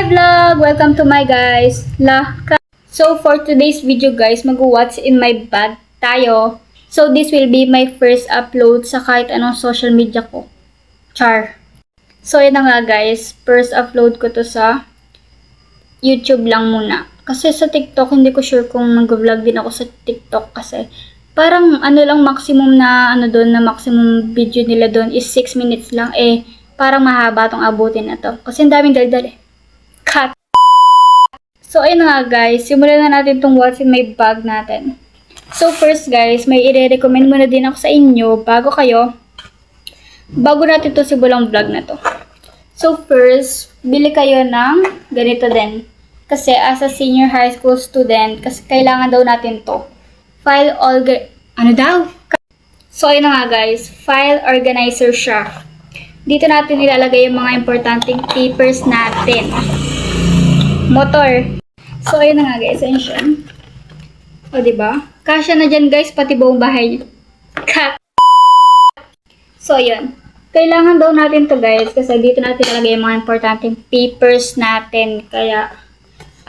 vlog! Welcome to my guys. So for today's video guys, mag-what's in my bag tayo. So this will be my first upload sa kahit anong social media ko. Char. So yun na nga guys, first upload ko to sa YouTube lang muna. Kasi sa TikTok, hindi ko sure kung mag-vlog din ako sa TikTok kasi parang ano lang maximum na doon na maximum video nila doon is 6 minutes lang parang mahaba tong abutin na to. Kasi ang daming daldal Cut. So, ayun na nga guys. Simulan na natin tong what's in my bag natin. So, first guys, may i-recommend muna din ako sa inyo bago natin to simulang vlog na to. So, first, bili kayo ng ganito din. Kasi as a senior high school student, kasi kailangan daw natin to. So, ayun na nga guys. File organizer siya. Dito natin ilalagay yung mga importanteng papers natin. Motor. So, ayun na nga guys. Ayun siya. O, diba? Kasya na dyan guys, pati buong bahay niyo. Cut. So, ayun. Kailangan daw natin to guys, kasi dito natin ilalagay yung mga importanteng papers natin. Kaya,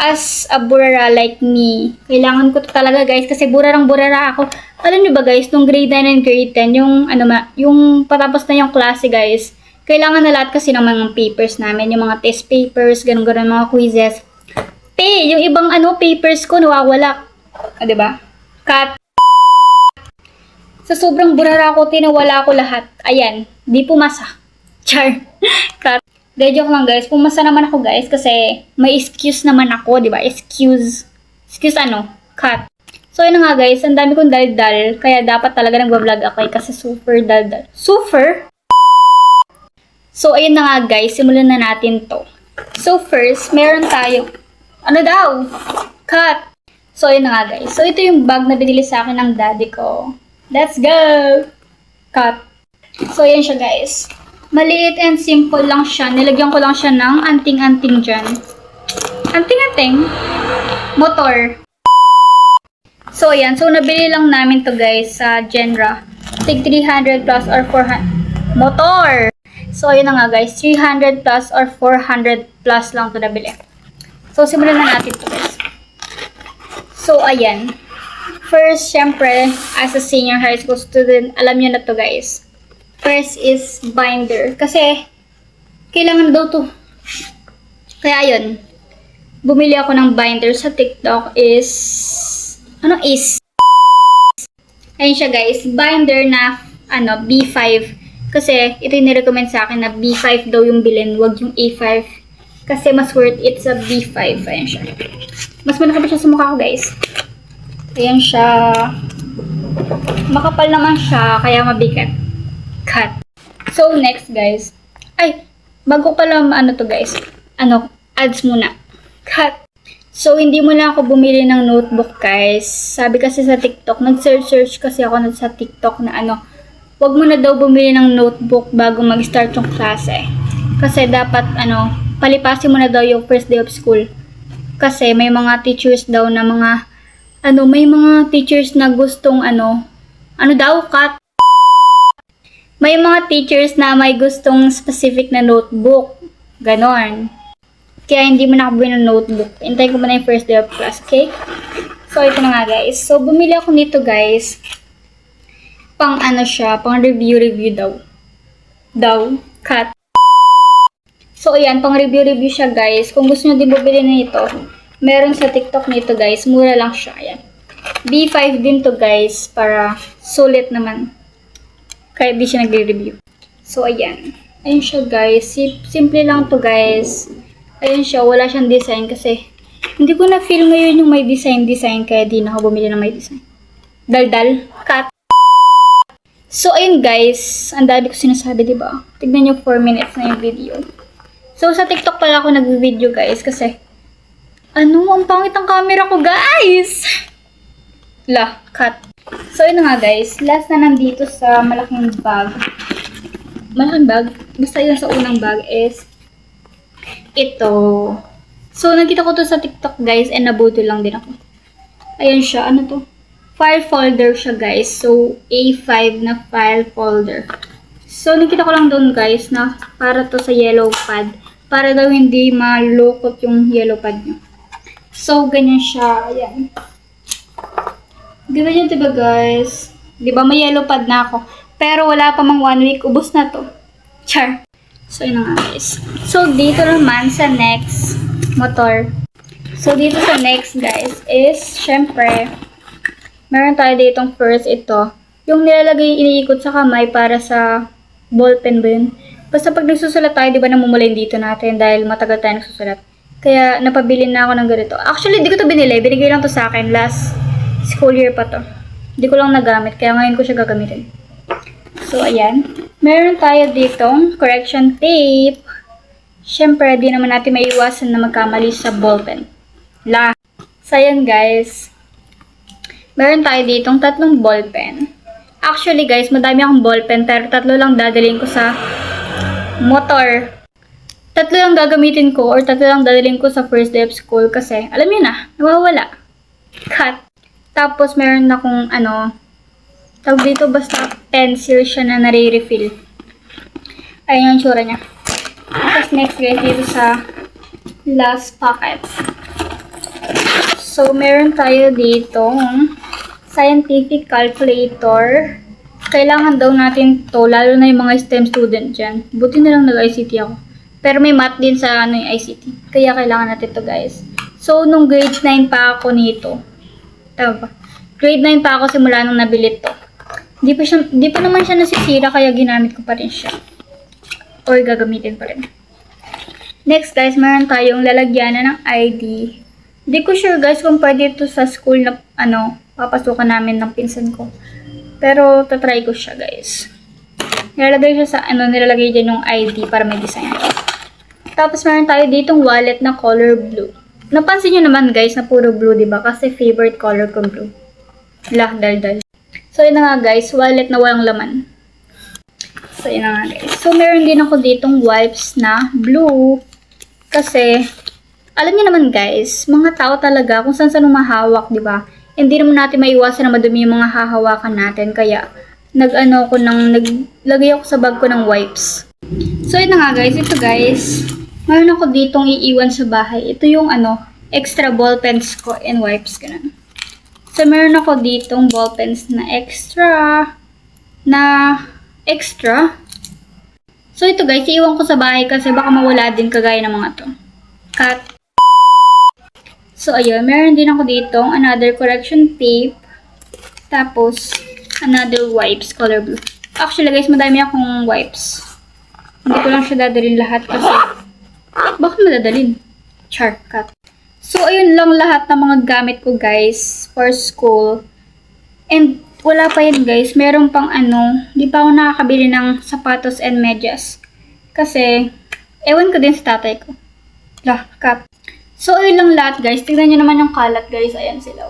as a burara like me, kailangan ko to talaga guys, kasi burarang-burara ako. Alam niyo ba guys, nung grade 9 and grade 10, yung patapos na yung klase guys, kailangan na lahat kasi ng mga papers namin, yung mga test papers, ganun-ganun, mga quizzes. Yung ibang papers ko nawawala. O, diba? Cut. Sa sobrang burara ko, tinawala ko lahat. Ayan, di pumasa. Char. Cut. De, joke lang guys. Pumasa naman ako guys kasi may excuse naman ako, diba? Excuse Cut. So, yun na nga guys. Ang dami kong daldal. Kaya dapat talaga nag-vlog ako kasi super daldal. Super? So, ayun na nga guys. Simulan na natin to. So, first, meron tayo. Cut. So, ayun na nga guys. So, ito yung bag na binili sa akin ng daddy ko. Let's go! Cut. So, ayan siya guys. Maliit and simple lang siya. Nilagyan ko lang siya ng anting-anting dyan. Anting-anting? Motor. So, ayan. So, nabili lang namin to guys sa Genra. Tig 300 plus or 400. Motor! So, ayun na nga guys. 300 plus or 400 plus lang to nabili. So, simulan na natin to guys. So, ayan. First, syempre, as a senior high school student, alam nyo na to guys. First is binder. Kasi, kailangan daw to. Kaya, ayun. Bumili ako ng binder sa TikTok is... Ayun siya guys. Binder na, B5. Kasi, ito yung nirecommend sa akin na B5 daw yung bilhin. Wag yung A5. Kasi mas worth it sa B5. Ayan siya. Mas malaki pa siya sa mukha ko guys. Ayan siya. Makapal naman siya. Kaya mabigat. Cut. So next guys. Bago pala to guys. Ads muna. Cut. So hindi mo lang ako bumili ng notebook guys. Sabi kasi sa TikTok. Nag-search kasi ako sa TikTok na wag mo na daw bumili ng notebook bago mag-start yung klase. Kasi dapat palipasin mo na daw yung first day of school. Kasi may mga teachers daw na may mga teachers na gustong cut. May mga teachers na may gustong specific na notebook. Ganon. Kaya hindi mo nakabili ng notebook. Hintay ko muna yung first day of class, okay? So, ito na nga guys. So, bumili ako nito guys. Pang review cut. So, ayan, pang review siya guys. Kung gusto nyo din bumili nito, meron sa TikTok nito guys. Mura lang siya. Ayan. B5 din to guys. Para sulit naman. Kaya di siya nagre-review. So, ayan. Ayun siya guys. Simple lang to guys. Ayun siya. Wala siyang design kasi hindi ko na feel ngayon yung may design. Kaya di na ako bumili ng may design. Daldal. Cut. So, ayun guys. Ang dami ko sinasabi, diba? Tignan nyo 4 minutes na yung video. So, sa TikTok pala ako nag-video guys kasi ang pangit ang camera ko guys! Cut. So, yun nga guys. Last na nandito sa malaking bag. Basta yun sa unang bag is ito. So, nakita ko to sa TikTok guys and nabuto lang din ako. Ayan siya. File folder siya guys. So, A5 na file folder. So, nakita ko lang doon guys na para to sa yellow pad. para daw hindi malukot yung yellow pad nyo. So, ganyan siya. Ayan. Ganda yan, diba guys? Diba may yellow pad na ako. Pero wala pa mang 1 week, ubos na to. Char. So, yun na nga guys. So, dito naman sa next motor. So, dito sa next guys is, syempre, meron tayo ditong first ito. Yung nilalagay, iniikot sa kamay para sa ballpen ba yun? Basta pag nagsusulat tayo, di ba namumula yung dito natin dahil matagal tayo nagsusulat. Kaya napabili na ako ng ganito. Actually, di ko to binili. Binigay lang to sa akin. Last school year pa to. Di ko lang nagamit. Kaya ngayon ko siya gagamitin. So, ayan. Meron tayo ditong correction tape. Siyempre, di naman natin maiwasan na magkamali sa ballpen. So, ayan guys. Meron tayo ditong 3 ballpen. Actually guys, madami akong ballpen pero 3 lang dadalhin ko sa motor. 3 lang gagamitin ko or 3 lang dadalhin ko sa first day of school kasi, alam niyo na, nawawala. Cut. Tapos meron akong tawag dito basta pencil siya na nare-refill. Ayun yung tsura niya. Tapos next guys, dito sa last packet. So, meron tayo ditong scientific calculator. Kailangan daw natin to, lalo na yung mga STEM student dyan. Buti na lang nag-ICT ako. Pero may math din sa yung ICT. Kaya kailangan natin to guys. So, nung grade 9 pa ako nito. Tama ba? Grade 9 pa ako simula nung nabili to. Di pa naman siya nasisira kaya ginamit ko pa rin siya. Or gagamitin pa rin. Next guys, meron tayong lalagyanan ng ID. Di ko sure guys kung pwede ito sa school na papasukan namin ng pinsan ko. Pero, tatry ko siya, guys. Nilalagay siya sa, nilalagay dyan yung ID para may design. Tapos, meron tayo ditong wallet na color blue. Napansin nyo naman, guys, na puro blue, diba? Kasi favorite color ko blue. Dal. So, yun na nga, guys. Wallet na walang laman. So, yun na nga, guys. So, meron din ako ditong wipes na blue. Kasi, alam niyo naman, guys, mga tao talaga, kung saan umahawak, diba? Hindi naman natin maiwasan na madumi yung mga hahawakan natin. Kaya, naglagay ako sa bag ko ng wipes. So, ito na nga guys. Ito guys, meron ako ditong iiwan sa bahay. Ito yung extra ballpens ko and wipes. Ganun. So, meron ako ditong ballpens na extra. So, ito guys, iiwan ko sa bahay kasi baka mawala din kagaya ng mga to. Cut. So, ayun. Meron din ako ditong another correction tape. Tapos, another wipes, color blue. Actually, guys, madami akong wipes. Hindi ko lang siya dadalhin lahat kasi bakit madadalhin? Char, cut. So, ayun lang lahat ng mga gamit ko, guys, for school. And, wala pa yun, guys. Meron pang di pa ako nakakabili ng sapatos and medyas. Kasi, ewan ko din sa tatay ko. Cut. So, ayun lang lahat, guys. Tignan nyo naman yung kalat, guys. Ayan sila.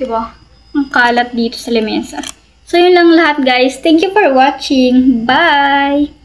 Diba? Ang kalat dito sa lamesa. So, yun lang lahat, guys. Thank you for watching. Bye!